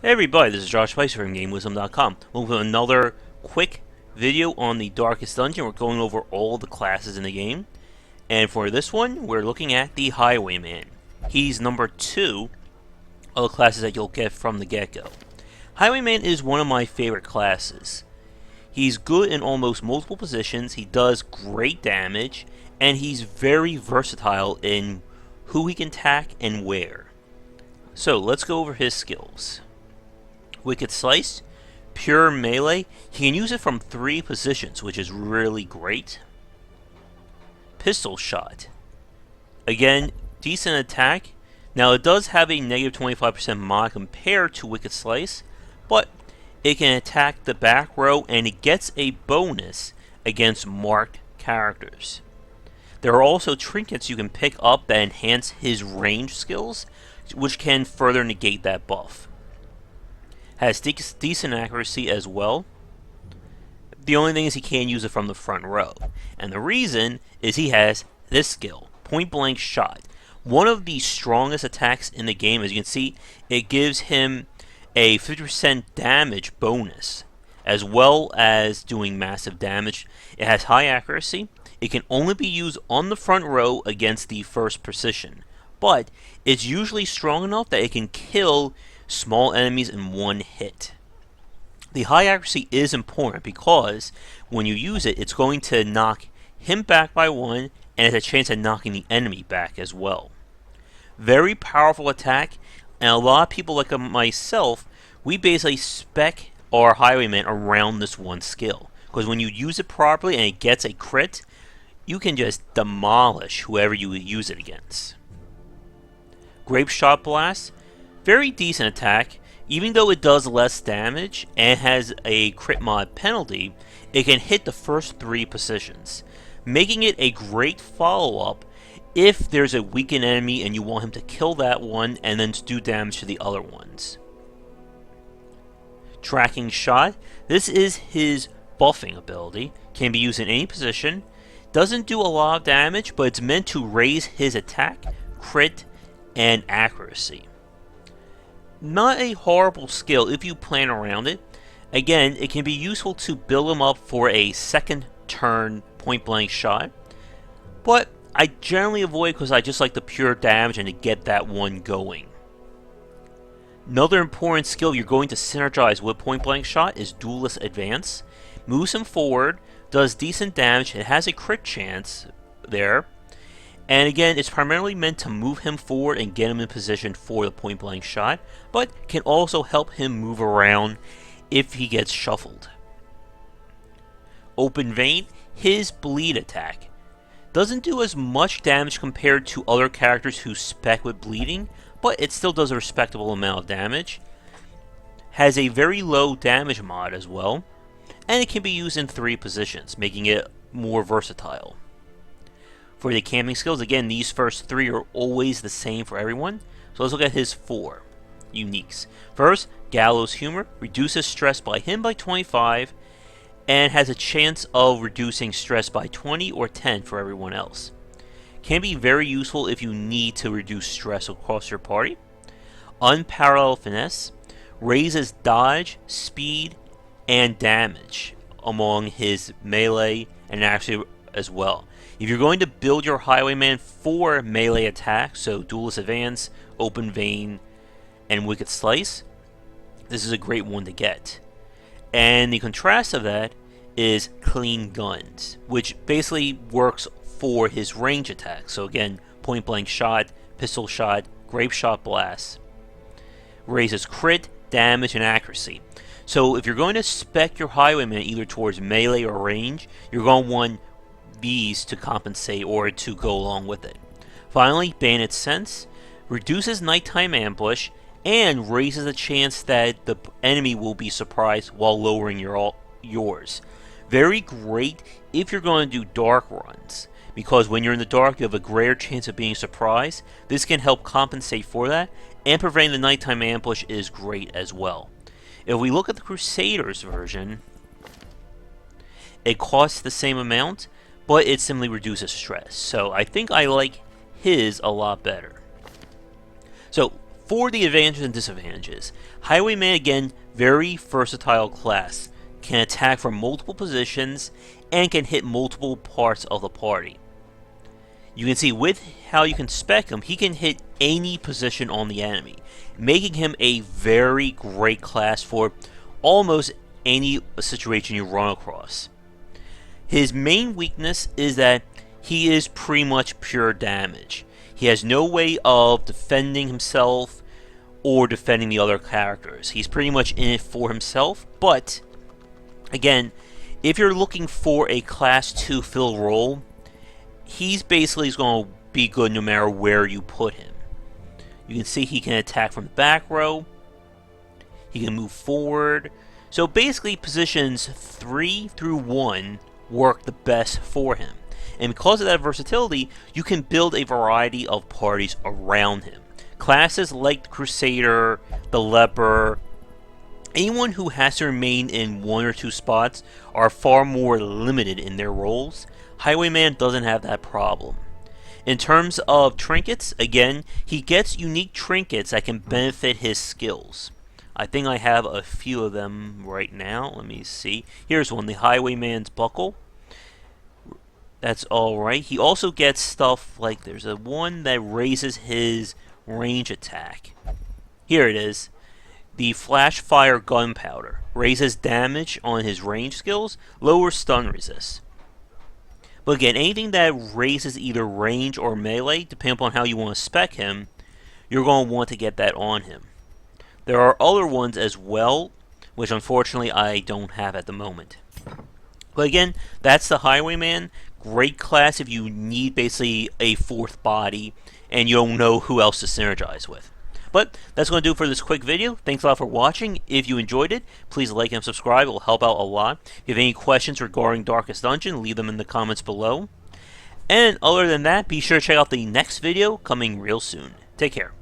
Hey everybody, this is Josh Spicer from GameWisdom.com. Welcome to another quick video on the Darkest Dungeon. We're going over all the classes in the game. And for this one, we're looking at the Highwayman. He's number 2 of the classes that you'll get from the get-go. Highwayman is one of my favorite classes. He's good in almost multiple positions, he does great damage, and he's very versatile in who he can attack and where. So let's go over his skills. Wicked Slice, pure melee. He can use it from 3 positions, which is really great. Pistol Shot. Again, decent attack. Now it does have a negative 25% mod compared to Wicked Slice, but it can attack the back row and it gets a bonus against marked characters. There are also trinkets you can pick up that enhance his range skills, which can further negate that buff. Has decent accuracy as well. The only thing is he can't use it from the front row. And the reason is he has this skill, Point Blank Shot. One of the strongest attacks in the game. As you can see, it gives him a 50% damage bonus, as well as doing massive damage. It has high accuracy. It can only be used on the front row against the first position. But it's usually strong enough that it can kill small enemies in one hit. The high accuracy is important because when you use it, it's going to knock him back by 1 and has a chance of knocking the enemy back as well. Very powerful attack, and a lot of people like myself, we basically spec our Highwayman around this one skill. Because when you use it properly and it gets a crit, you can just demolish whoever you use it against. Grape Shot Blast. Very decent attack. Even though it does less damage and has a crit mod penalty, it can hit the first 3 positions, making it a great follow-up if there's a weakened enemy and you want him to kill that one and then do damage to the other ones. Tracking Shot. This is his buffing ability. Can be used in any position. Doesn't do a lot of damage, but it's meant to raise his attack, crit, and accuracy. Not a horrible skill if you plan around it. Again, it can be useful to build him up for a second turn point blank shot, but I generally avoid because I just like the pure damage and to get that one going. Another important skill you're going to synergize with point blank shot is Duelist Advance. Moves him forward, does decent damage, it has a crit chance there. And again, it's primarily meant to move him forward and get him in position for the point blank shot, but can also help him move around if he gets shuffled. Open Vein, his bleed attack. Doesn't do as much damage compared to other characters who spec with bleeding, but it still does a respectable amount of damage. Has a very low damage mod as well, and it can be used in 3 positions, making it more versatile. For the camping skills, again, these first 3 are always the same for everyone. So let's look at his 4 uniques. First, Gallows Humor. Reduces stress by him by 25, and has a chance of reducing stress by 20 or 10 for everyone else. Can be very useful if you need to reduce stress across your party. Unparalleled Finesse. Raises dodge, speed, and damage among his melee and actually as well. If you're going to build your Highwayman for melee attack, so Duelist Advance, Open Vein, and Wicked Slice, this is a great one to get. And the contrast of that is Clean Guns, which basically works for his range attack. So again, Point Blank Shot, Pistol Shot, Grape Shot Blast. Raises crit, damage, and accuracy. So if you're going to spec your Highwayman either towards melee or range, you're going to want these to compensate or to go along with it. Finally, Bayonet Sense. Reduces nighttime ambush and raises the chance that the enemy will be surprised while lowering yours. Very great if you're going to do dark runs, because when you're in the dark you have a greater chance of being surprised. This can help compensate for that, and preventing the nighttime ambush is great as well. If we look at the Crusaders version, it costs the same amount, but it simply reduces stress. So I think I like his a lot better. So For the advantages and disadvantages, Highwayman, again, very versatile class. Can attack from multiple positions and can hit multiple parts of the party. You can see with how you can spec him, he can hit any position on the enemy, making him a very great class for almost any situation you run across. His main weakness is that he is pretty much pure damage. He has no way of defending himself or defending the other characters. He's pretty much in it for himself, but again, if you're looking for a class 2 fill role, he's basically going to be good no matter where you put him. You can see he can attack from the back row. He can move forward. So basically positions 3 through 1 work the best for him. And because of that versatility, you can build a variety of parties around him. Classes like the Crusader, the Leper, anyone who has to remain in 1 or 2 spots are far more limited in their roles. Highwayman doesn't have that problem. In terms of trinkets, again, he gets unique trinkets that can benefit his skills. I think I have a few of them right now. Let me see. Here's one, the Highwayman's Buckle. That's alright. He also gets stuff like there's a one that raises his range attack. Here it is. The Flash Fire Gunpowder raises damage on his range skills, lowers stun resist. But again, anything that raises either range or melee, depending upon how you want to spec him, you're going to want to get that on him. There are other ones as well, which unfortunately I don't have at the moment. But again, that's the Highwayman. Great class if you need basically a 4th body and you don't know who else to synergize with. But that's going to do it for this quick video. Thanks a lot for watching. If you enjoyed it, please like and subscribe. It will help out a lot. If you have any questions regarding Darkest Dungeon, leave them in the comments below. And other than that, be sure to check out the next video coming real soon. Take care.